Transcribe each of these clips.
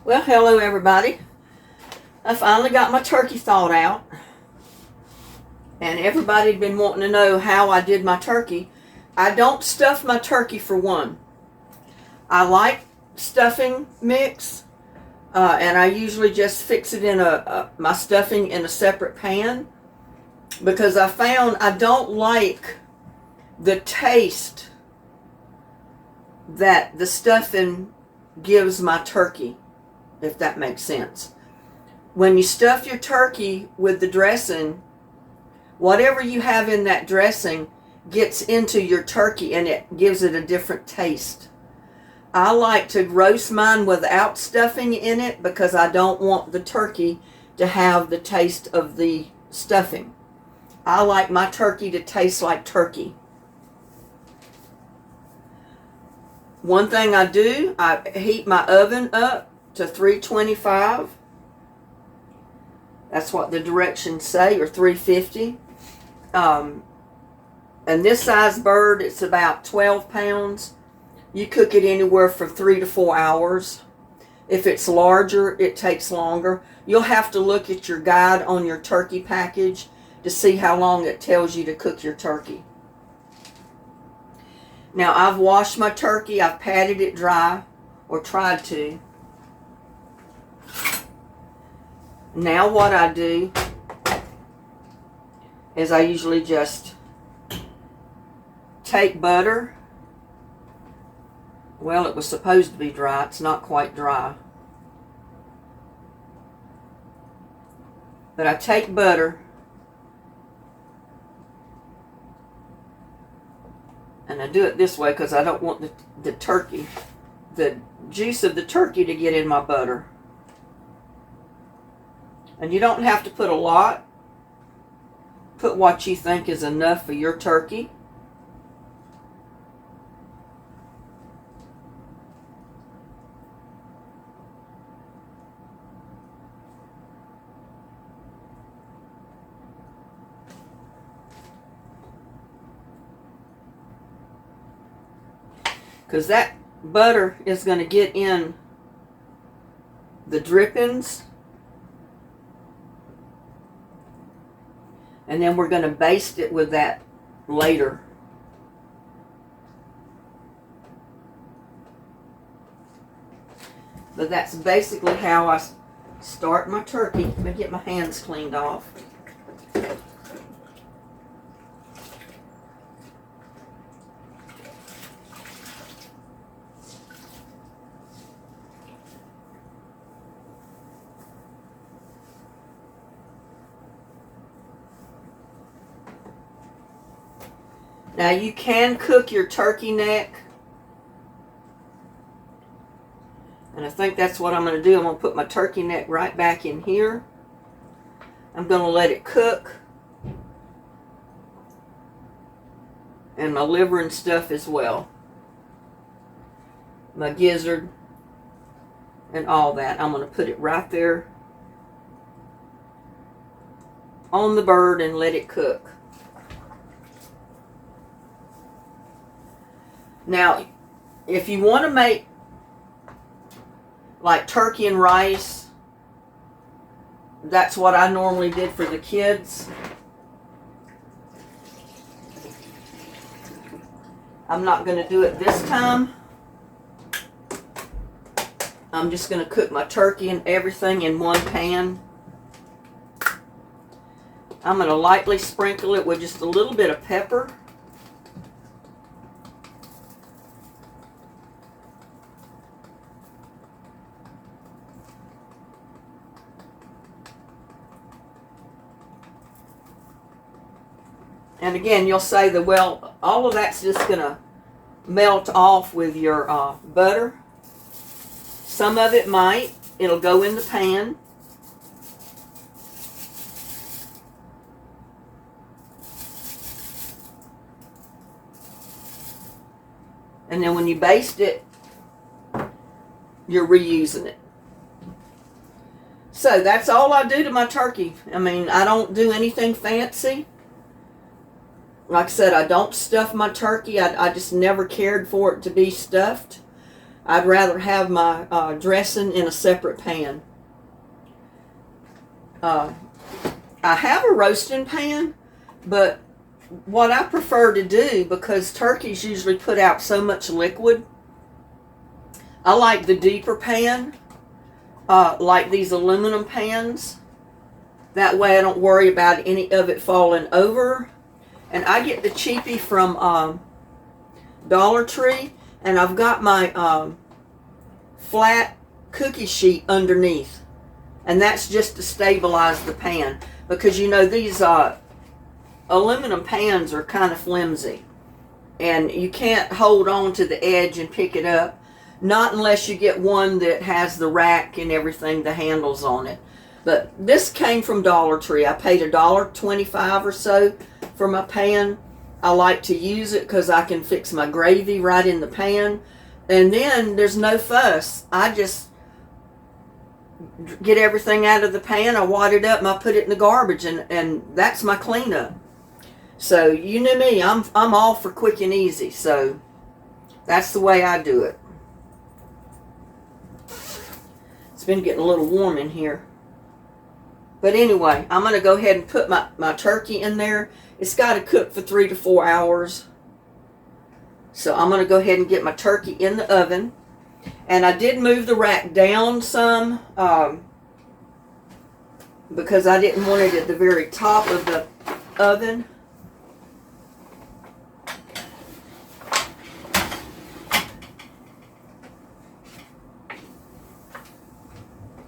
Well, hello everybody. I finally got my turkey thawed out. And everybody had been wanting to know how I did my turkey. I don't stuff my turkey for one. I like stuffing mix. And I usually just fix it in my stuffing in a separate pan. Because I found I don't like the taste that the stuffing gives my turkey, if that makes sense. When you stuff your turkey with the dressing, whatever you have in that dressing gets into your turkey and it gives it a different taste. I like to roast mine without stuffing in it because I don't want the turkey to have the taste of the stuffing. I like my turkey to taste like turkey. One thing I do, I heat my oven up to 325. That's what the directions say, or 350. And this size bird, it's about 12 pounds. You cook it anywhere from 3 to 4 hours. If it's larger, it takes longer. You'll have to look at your guide on your turkey package to see how long it tells you to cook your turkey. Now, I've washed my turkey. I've patted it dry, or tried to. Now what I do is I usually just take butter. Well, it was supposed to be dry. It's not quite dry. But I take butter and I do it this way because I don't want the turkey, the juice of the turkey to get in my butter. And you don't have to put a lot. Put what you think is enough for your turkey. Because that butter is going to get in the drippings. And then we're going to baste it with that later. But that's basically how I start my turkey. Let me get my hands cleaned off. Now you can cook your turkey neck. And I think that's what I'm going to do. I'm going to put my turkey neck right back in here. I'm going to let it cook. And my liver and stuff as well. My gizzard and all that. I'm going to put it right there on the bird and let it cook. Now, if you want to make like turkey and rice, that's what I normally did for the kids. I'm not going to do it this time. I'm just going to cook my turkey and everything in one pan. I'm going to lightly sprinkle it with just a little bit of pepper. And again, you'll say that, well, all of that's just going to melt off with your butter. Some of it might. It'll go in the pan. And then when you baste it, you're reusing it. So that's all I do to my turkey. I mean, I don't do anything fancy. Like I said, I don't stuff my turkey. I just never cared for it to be stuffed. I'd rather have my dressing in a separate pan. I have a roasting pan, but what I prefer to do, because turkeys usually put out so much liquid, I like the deeper pan, like these aluminum pans. That way I don't worry about any of it falling over. And I get the cheapie from Dollar Tree, and I've got my flat cookie sheet underneath. And that's just to stabilize the pan. Because you know these aluminum pans are kind of flimsy. And you can't hold on to the edge and pick it up. Not unless you get one that has the rack and everything, the handles on it. But this came from Dollar Tree. I paid $1.25 or so for my pan. I like to use it because I can fix my gravy right in the pan. And then there's no fuss. I just get everything out of the pan, I wad it up, and I put it in the garbage, and that's my cleanup. So you know me, I'm all for quick and easy. So that's the way I do it. It's been getting a little warm in here. But anyway, I'm going to go ahead and put my turkey in there. It's got to cook for 3 to 4 hours. So I'm going to go ahead and get my turkey in the oven. And I did move the rack down some because I didn't want it at the very top of the oven.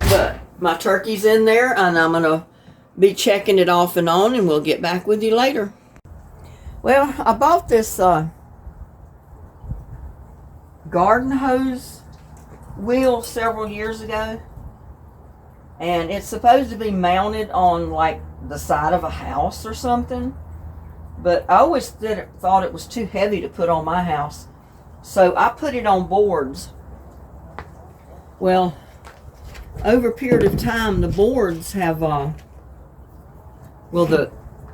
But my turkey's in there, and I'm going to be checking it off and on, and we'll get back with you later. Well, I bought this garden hose wheel several years ago, and it's supposed to be mounted on like the side of a house or something, but I always thought it was too heavy to put on my house, so I put it on boards. Well, over a period of time, the boards have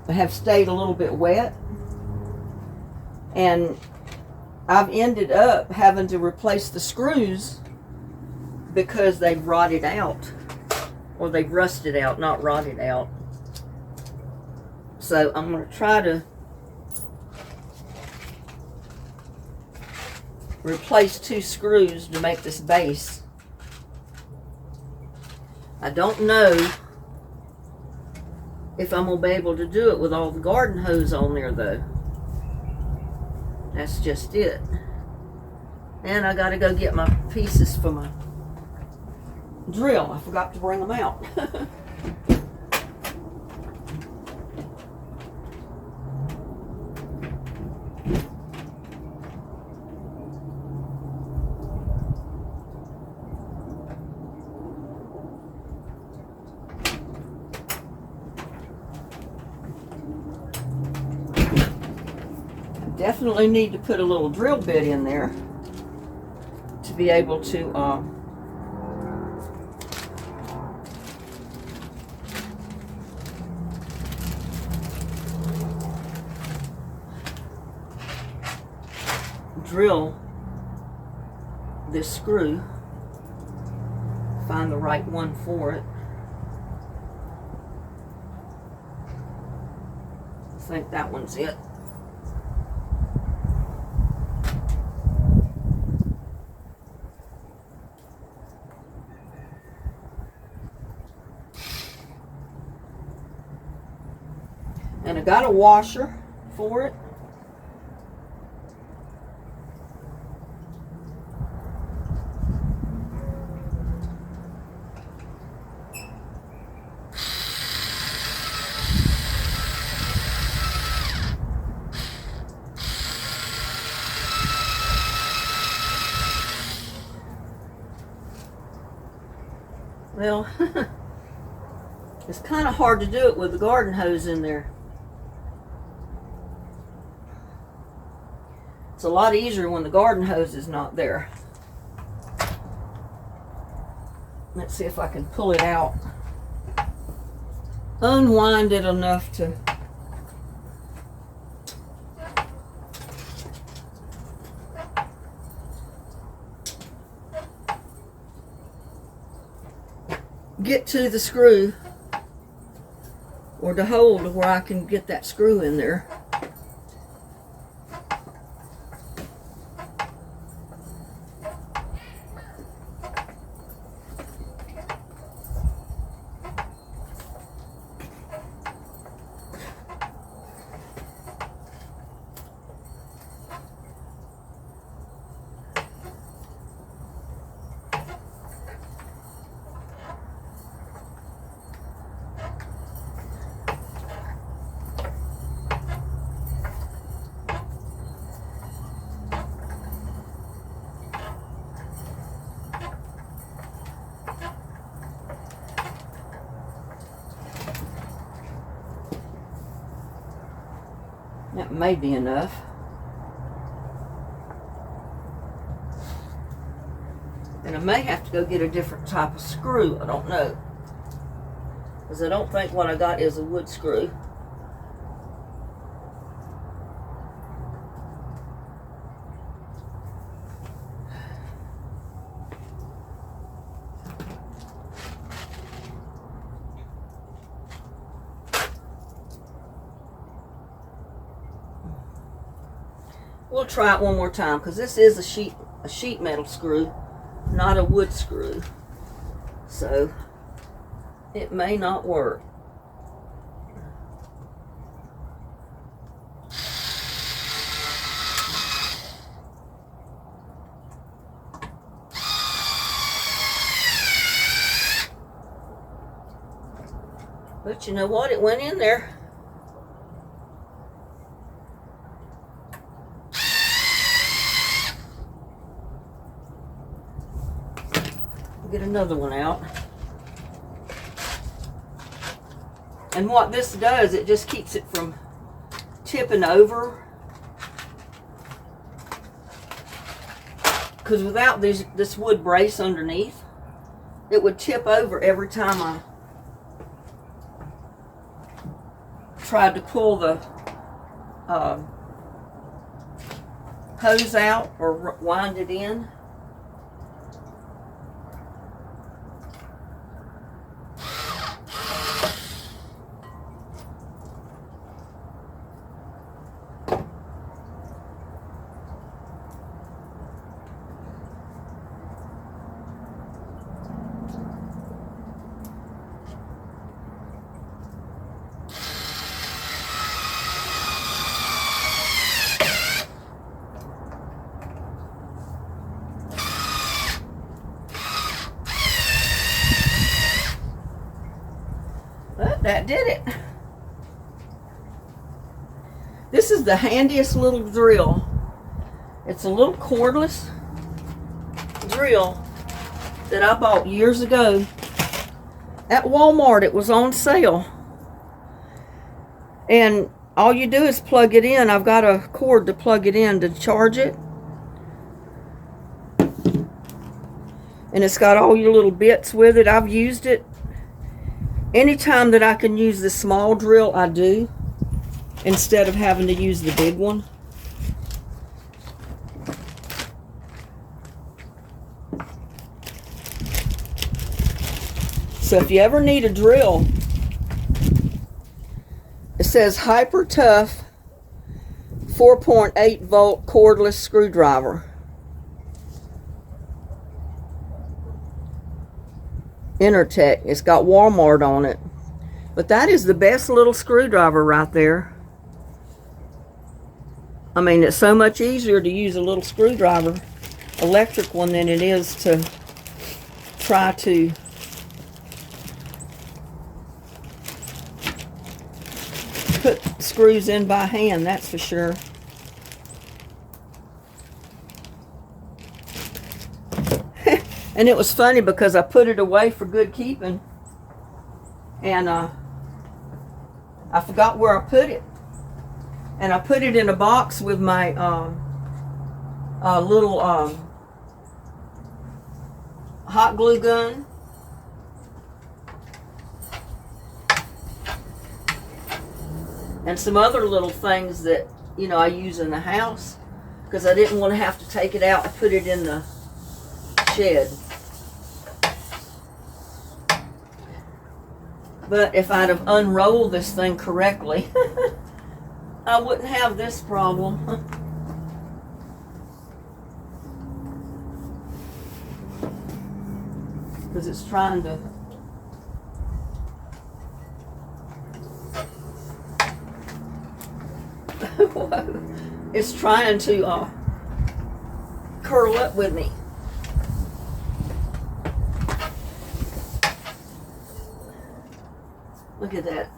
have stayed a little bit wet, and I've ended up having to replace the screws because they've rotted out, or they've rusted out, not rotted out. So I'm going to try to replace 2 screws to make this base. I don't know if I'm going to be able to do it with all the garden hose on there, though. That's just it. And I got to go get my pieces for my drill. I forgot to bring them out. Definitely need to put a little drill bit in there to be able to drill this screw, find the right one for it. I think that one's it. And I got a washer for it. Well, it's kind of hard to do it with the garden hose in there. It's a lot easier when the garden hose is not there. Let's see if I can pull it out. Unwind it enough to get to the screw, or the hole to where I can get that screw in there. That may be enough. And I may have to go get a different type of screw. I don't know. Because I don't think what I got is a wood screw. We'll try it one more time, because this is a sheet metal screw, not a wood screw. So it may not work. But you know what? It went in there. Get another one out. And what this does, it just keeps it from tipping over. Because without this wood brace underneath, it would tip over every time I tried to pull the hose out or wind it in. But that did it. This is the handiest little drill. It's a little cordless drill that I bought years ago at Walmart. It was on sale. And all you do is plug it in. I've got a cord to plug it in to charge it. And it's got all your little bits with it. I've used it. Anytime that I can use the small drill, I do, instead of having to use the big one. So if you ever need a drill, it says Hyper Tough 4.8 volt cordless screwdriver. Intertech. It's got Walmart on it. But that is the best little screwdriver right there. I mean, it's so much easier to use a little screwdriver, electric one, than it is to try to put screws in by hand, that's for sure. And it was funny because I put it away for good keeping, and I forgot where I put it, and I put it in a box with my little hot glue gun, and some other little things that, you know, I use in the house, because I didn't want to have to take it out and put it in the shed. But if I'd have unrolled this thing correctly, I wouldn't have this problem. Because it's trying to it's trying to curl up with me. Look at that.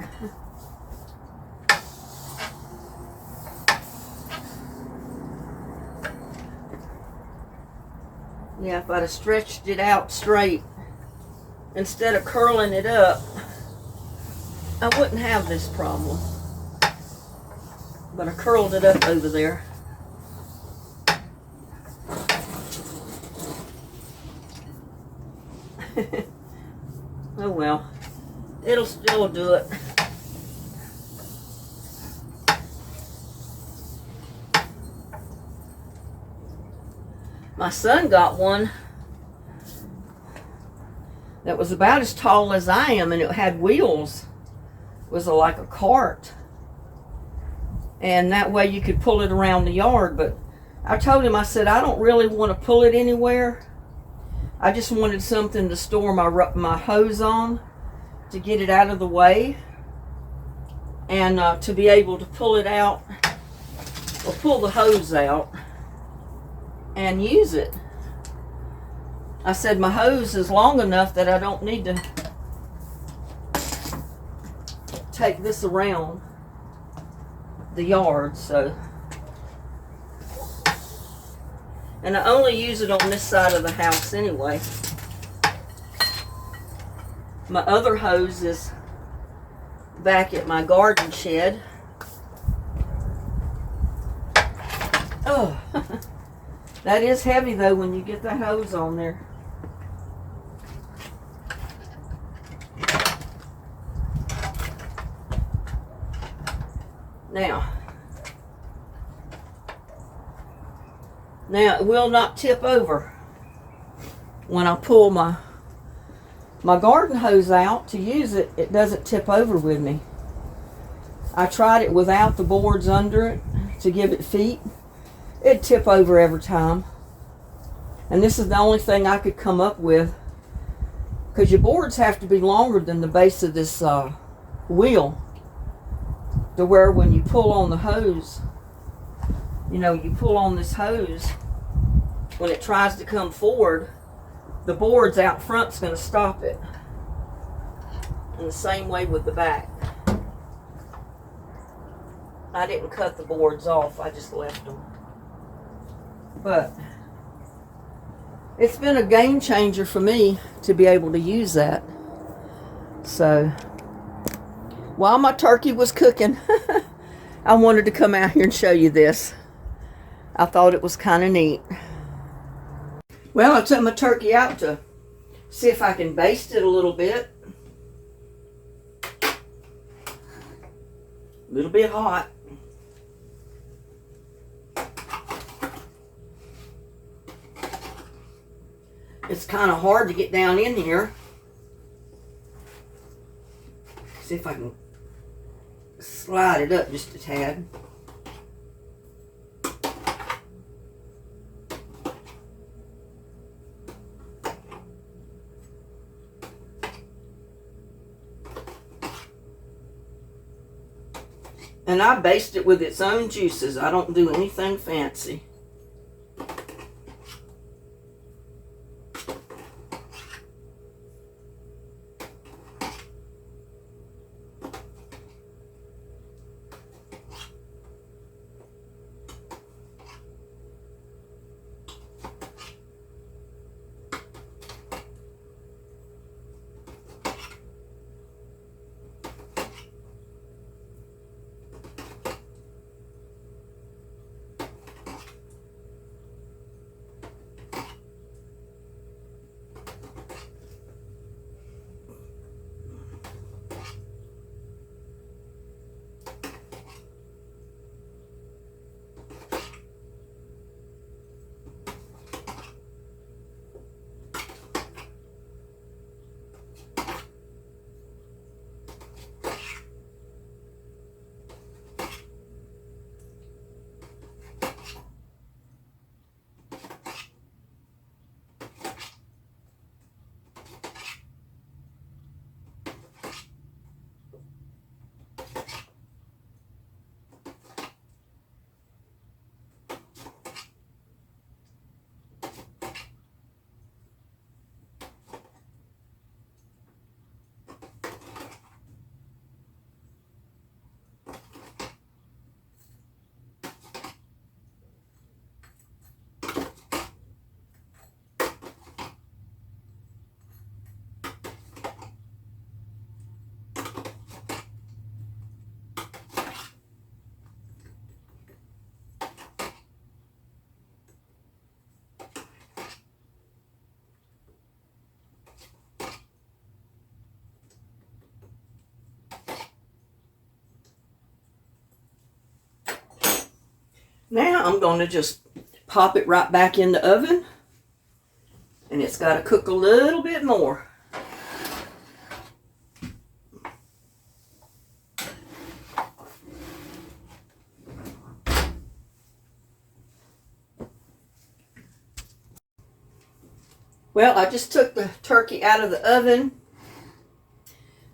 Yeah, if I'd have stretched it out straight instead of curling it up, I wouldn't have this problem. But I curled it up over there. Oh well, it'll still do it. My son got one that was about as tall as I am, and it had wheels. It was like a cart. And that way you could pull it around the yard. But I told him, I said, I don't really want to pull it anywhere. I just wanted something to store my hose on, to get it out of the way, and to be able to pull it out, or pull the hose out and use it. I said my hose is long enough that I don't need to take this around the yard. So, and I only use it on this side of the house anyway. My other hose is back at my garden shed. Oh, that is heavy though when you get that hose on there. Now it will not tip over when I pull my garden hose out to use it. It doesn't tip over with me. I tried it without the boards under it to give it feet. It'd tip over every time. And this is the only thing I could come up with, because your boards have to be longer than the base of this wheel, to where when you pull on the hose, you know, you pull on this hose, when it tries to come forward, the boards out front's going to stop it. And the same way with the back. I didn't cut the boards off, I just left them. But it's been a game changer for me to be able to use that. So while my turkey was cooking, I wanted to come out here and show you this. I thought it was kind of neat. Well, I took my turkey out to see if I can baste it a little bit. A little bit hot. It's kind of hard to get down in here. See if I can slide it up just a tad. And I baste it with its own juices. I don't do anything fancy. Now I'm going to just pop it right back in the oven, and it's got to cook a little bit more. Well, I just took the turkey out of the oven.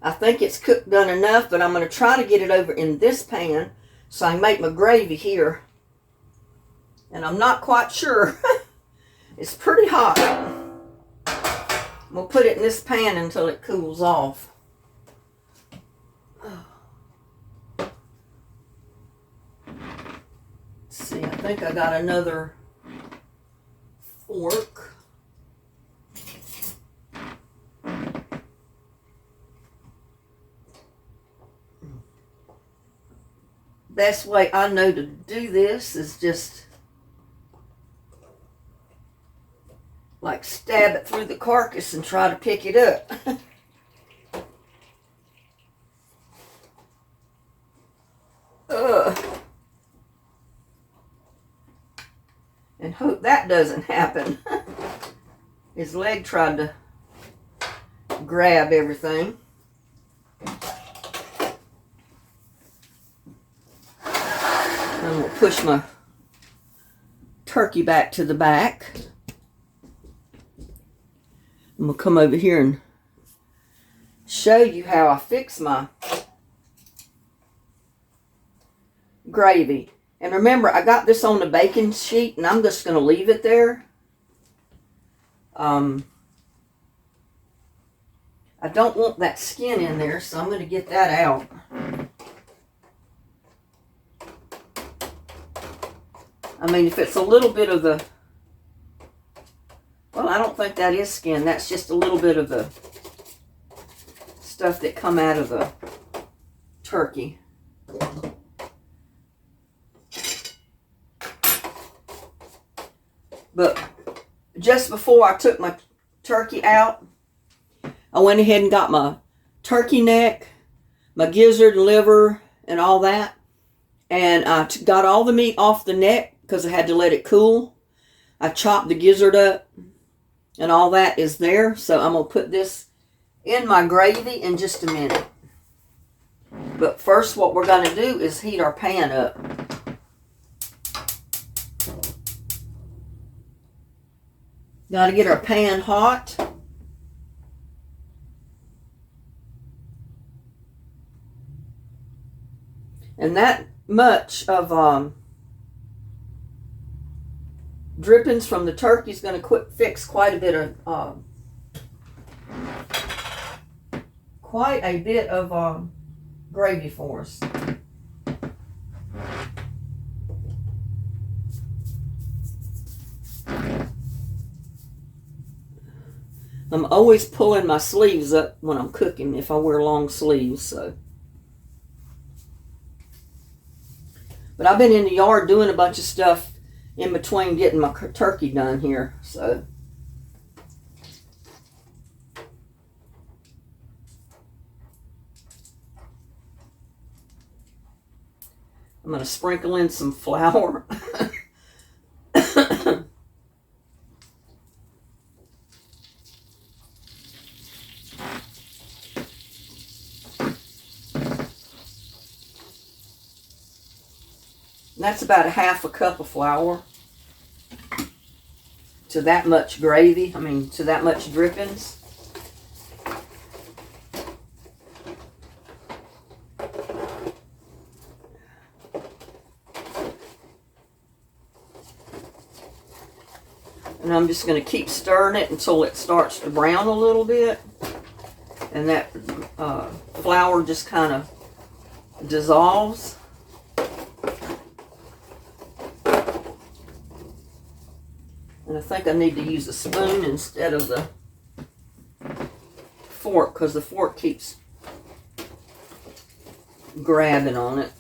I think it's cooked done enough, but I'm going to try to get it over in this pan so I can make my gravy here. And I'm not quite sure. It's pretty hot. We'll put it in this pan until it cools off. Let's see, I think I got another fork. Best way I know to do this is just like stab it through the carcass and try to pick it up. And hope that doesn't happen. His leg tried to grab everything. I'm going to push my turkey back to the back. I'm going to come over here and show you how I fix my gravy. And remember, I got this on the baking sheet, and I'm just going to leave it there. I don't want that skin in there, so I'm going to get that out. I mean, if it's a little bit of the, well, I don't think that is skin. That's just a little bit of the stuff that come out of the turkey. But just before I took my turkey out, I went ahead and got my turkey neck, my gizzard, liver, and all that. And I got all the meat off the neck because I had to let it cool. I chopped the gizzard up, and all that is there. So I'm going to put this in my gravy in just a minute. But first, what we're going to do is heat our pan up. Got to get our pan hot. And that much of drippings from the turkey is going to fix quite a bit of gravy for us. I'm always pulling my sleeves up when I'm cooking if I wear long sleeves, so. But I've been in the yard doing a bunch of stuff in between getting my turkey done here, so. I'm going to sprinkle in some flour. That's about a half a cup of flour to that much gravy, to that much drippings. And I'm just going to keep stirring it until it starts to brown a little bit. And that flour just kind of dissolves. And I think I need to use a spoon instead of the fork, because the fork keeps grabbing on it.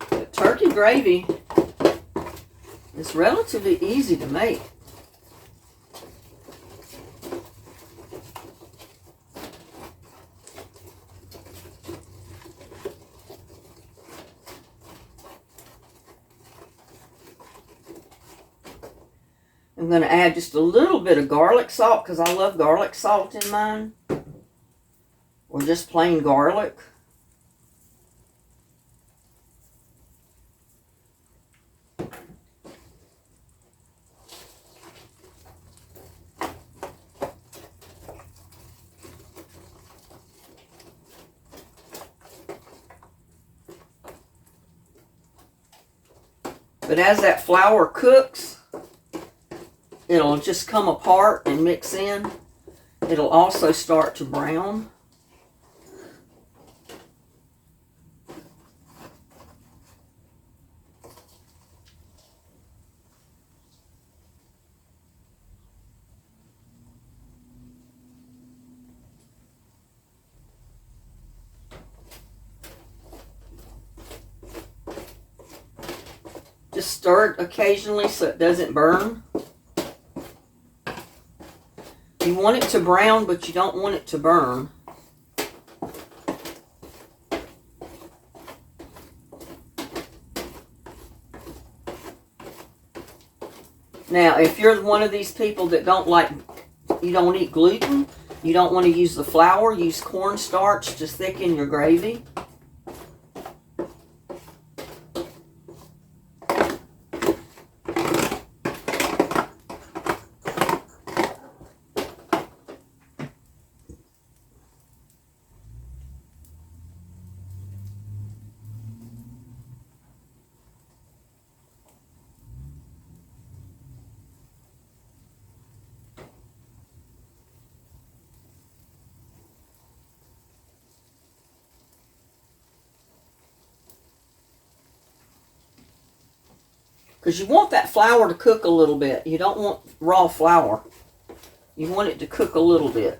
The turkey gravy is relatively easy to make. I'm going to add just a little bit of garlic salt because I love garlic salt in mine. Or just plain garlic. But as that flour cooks, it'll just come apart and mix in. It'll also start to brown. Just stir it occasionally so it doesn't burn. You want it to brown, but you don't want it to burn. Now, if you're one of these people that you don't eat gluten, you don't want to use the flour, use cornstarch to thicken your gravy. Because you want that flour to cook a little bit. You don't want raw flour. You want it to cook a little bit.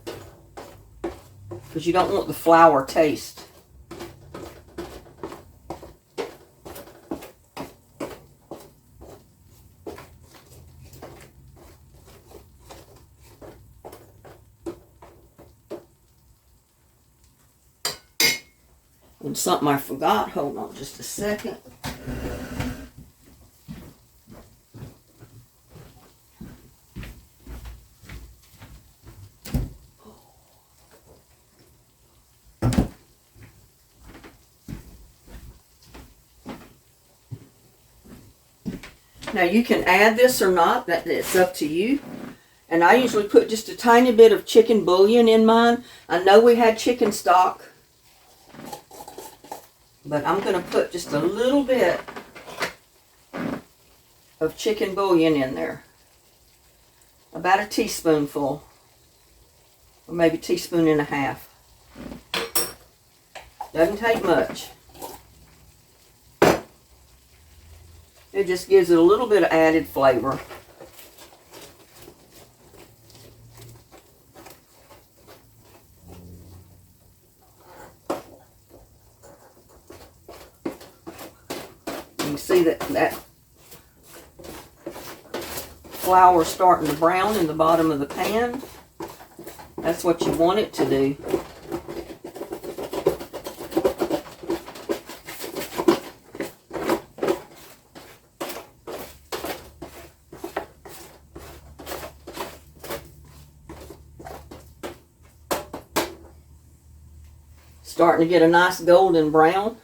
Because you don't want the flour taste. And something I forgot. Hold on just a second. Now you can add this or not, it's up to you. And I usually put just a tiny bit of chicken bouillon in mine. I know we had chicken stock, but I'm going to put just a little bit of chicken bouillon in there. About a teaspoonful, or maybe a teaspoon and a half. Doesn't take much. It just gives it a little bit of added flavor. You can see that flour starting to brown in the bottom of the pan. That's what you want it to do. Starting to get a nice golden brown.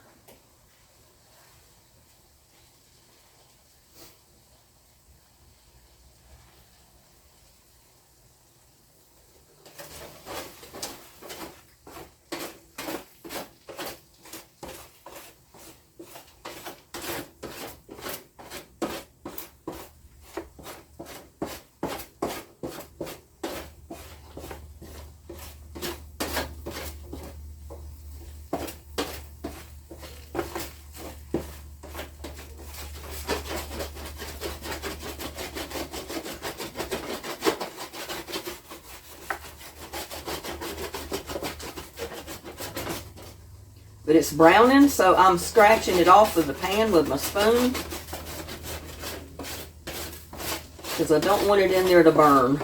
But it's browning, so I'm scratching it off of the pan with my spoon because I don't want it in there to burn.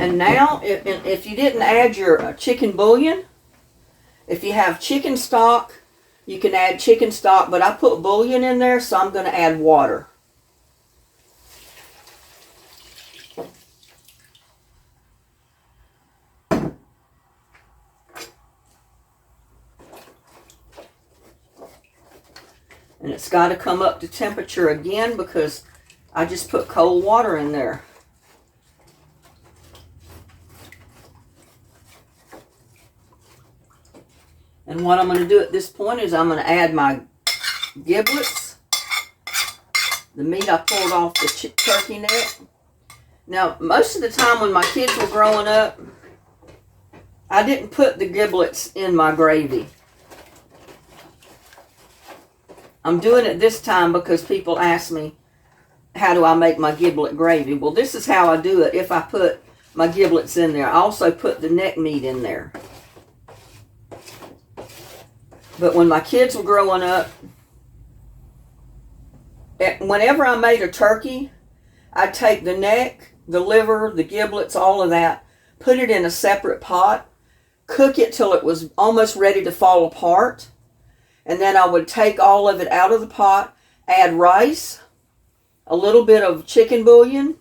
And now, if you didn't add your chicken bouillon, if you have chicken stock, you can add chicken stock, but I put bouillon in there, so I'm going to add water. And it's got to come up to temperature again because I just put cold water in there. And what I'm going to do at this point is I'm going to add my giblets, the meat I pulled off the turkey neck. Now, most of the time when my kids were growing up, I didn't put the giblets in my gravy. I'm doing it this time because people ask me, how do I make my giblet gravy? Well, this is how I do it if I put my giblets in there. I also put the neck meat in there. But when my kids were growing up, whenever I made a turkey, I'd take the neck, the liver, the giblets, all of that, put it in a separate pot, cook it till it was almost ready to fall apart, and then I would take all of it out of the pot, add rice, a little bit of chicken bouillon.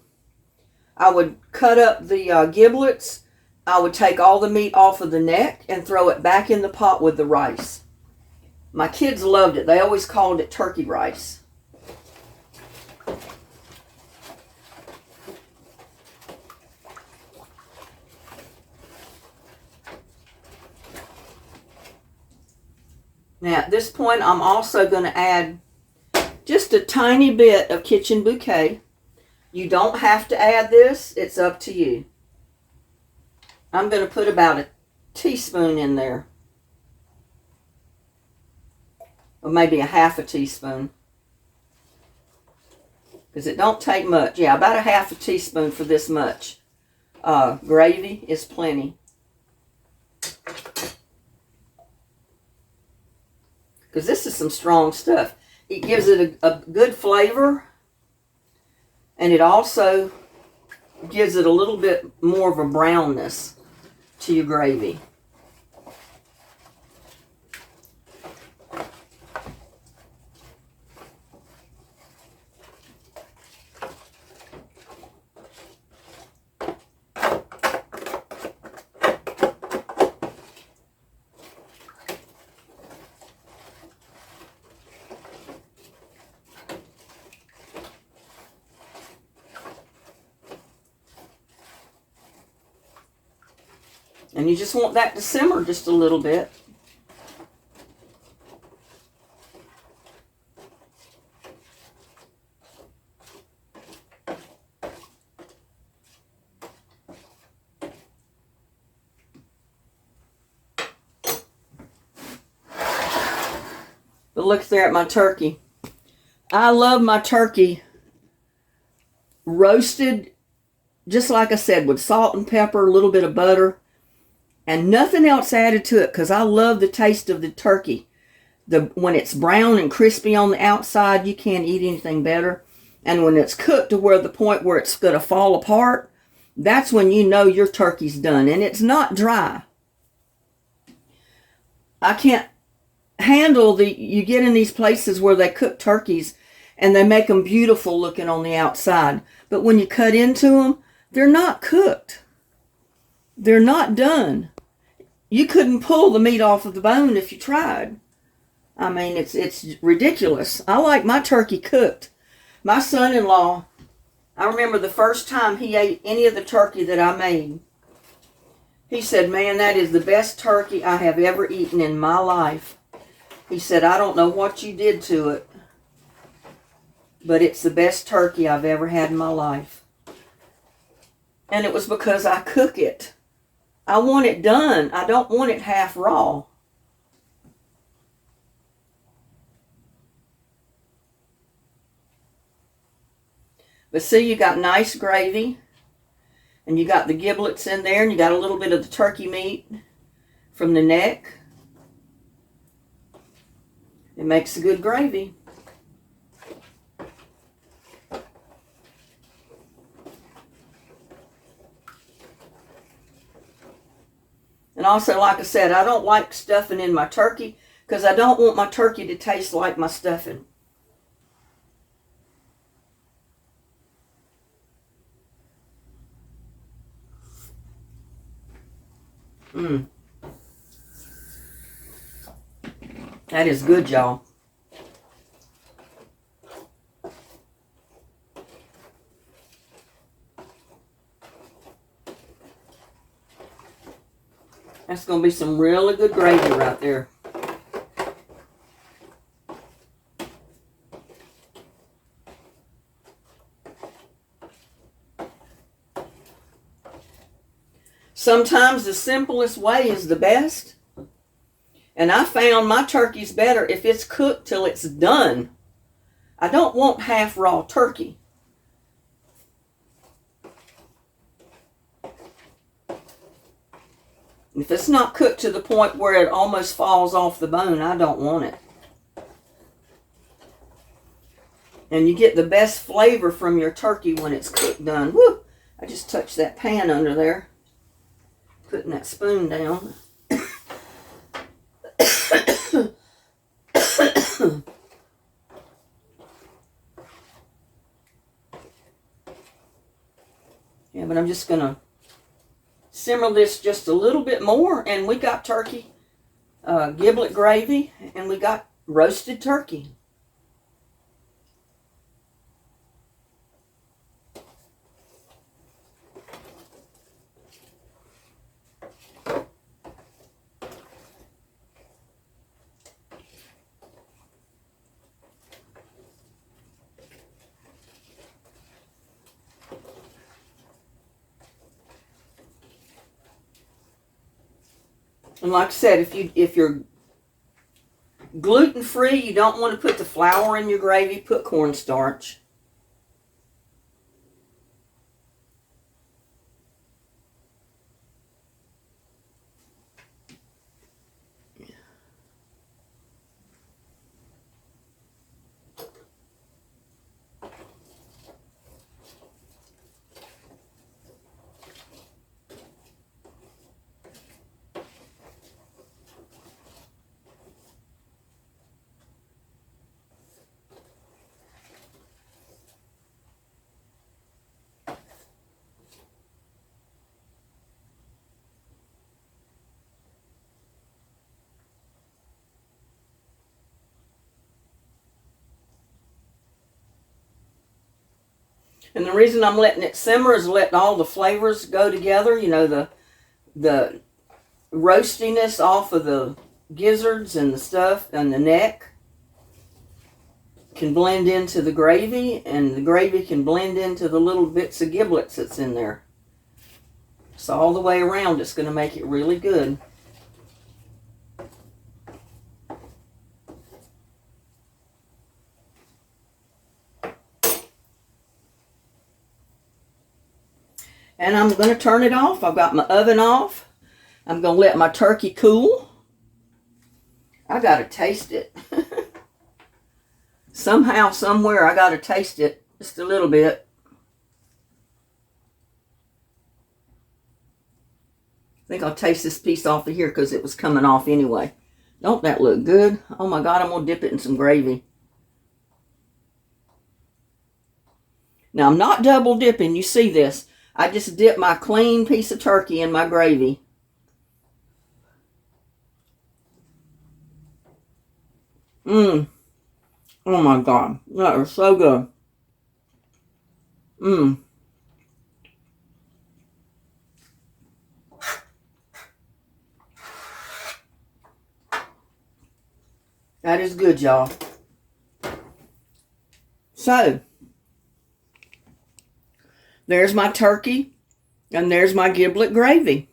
I would cut up the giblets. I would take all the meat off of the neck and throw it back in the pot with the rice. My kids loved it. They always called it turkey rice. Now at this point, I'm also going to add just a tiny bit of kitchen bouquet. You don't have to add this. It's up to you. I'm going to put about a teaspoon in there. Or maybe a half a teaspoon. Because it don't take much. Yeah, about a half a teaspoon for this much. Gravy is plenty. Because this is some strong stuff. It gives it a good flavor. And it also gives it a little bit more of a brownness to your gravy. And you just want that to simmer just a little bit. But look there at my turkey. I love my turkey roasted, just like I said, with salt and pepper, a little bit of butter. And nothing else added to it because I love the taste of the turkey. When it's brown and crispy on the outside, you can't eat anything better. And when it's cooked to where the point where it's going to fall apart, that's when you know your turkey's done. And it's not dry. I can't handle you get in these places where they cook turkeys and they make them beautiful looking on the outside. But when you cut into them, they're not cooked. They're not done. You couldn't pull the meat off of the bone if you tried. I mean, it's ridiculous. I like my turkey cooked. My son-in-law, I remember the first time he ate any of the turkey that I made, he said, "Man, that is the best turkey I have ever eaten in my life." He said, "I don't know what you did to it, but it's the best turkey I've ever had in my life." And it was because I cook it. I want it done. I don't want it half raw. But see, you got nice gravy. And you got the giblets in there. And you got a little bit of the turkey meat from the neck. It makes a good gravy. And also, like I said, I don't like stuffing in my turkey because I don't want my turkey to taste like my stuffing. That is good, y'all. That's going to be some really good gravy right there. Sometimes the simplest way is the best. And I found my turkey's better if it's cooked till it's done. I don't want half raw turkey. If it's not cooked to the point where it almost falls off the bone, I don't want it. And you get the best flavor from your turkey when it's cooked done. Woo! I just touched that pan under there. Putting that spoon down. Yeah, but I'm just going to simmer this just a little bit more, and we got turkey, giblet gravy, and we got roasted turkey. And like I said, if you're gluten-free, you don't want to put the flour in your gravy, put cornstarch. And the reason I'm letting it simmer is letting all the flavors go together. You know, the roastiness off of the gizzards and the stuff and the neck can blend into the gravy, and the gravy can blend into the little bits of giblets that's in there. So all the way around, it's going to make it really good. And I'm going to turn it off. I've got my oven off. I'm going to let my turkey cool. I got to taste it. Somehow, somewhere, I got to taste it just a little bit. I think I'll taste this piece off of here because it was coming off anyway. Don't that look good? Oh my God, I'm going to dip it in some gravy. Now, I'm not double dipping. You see this. I just dip my clean piece of turkey in my gravy. Oh my God. That is so good. That is good, y'all. So, there's my turkey, and there's my giblet gravy.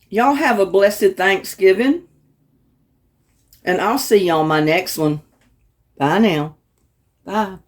Y'all have a blessed Thanksgiving, and I'll see you on my next one. Bye now. Bye.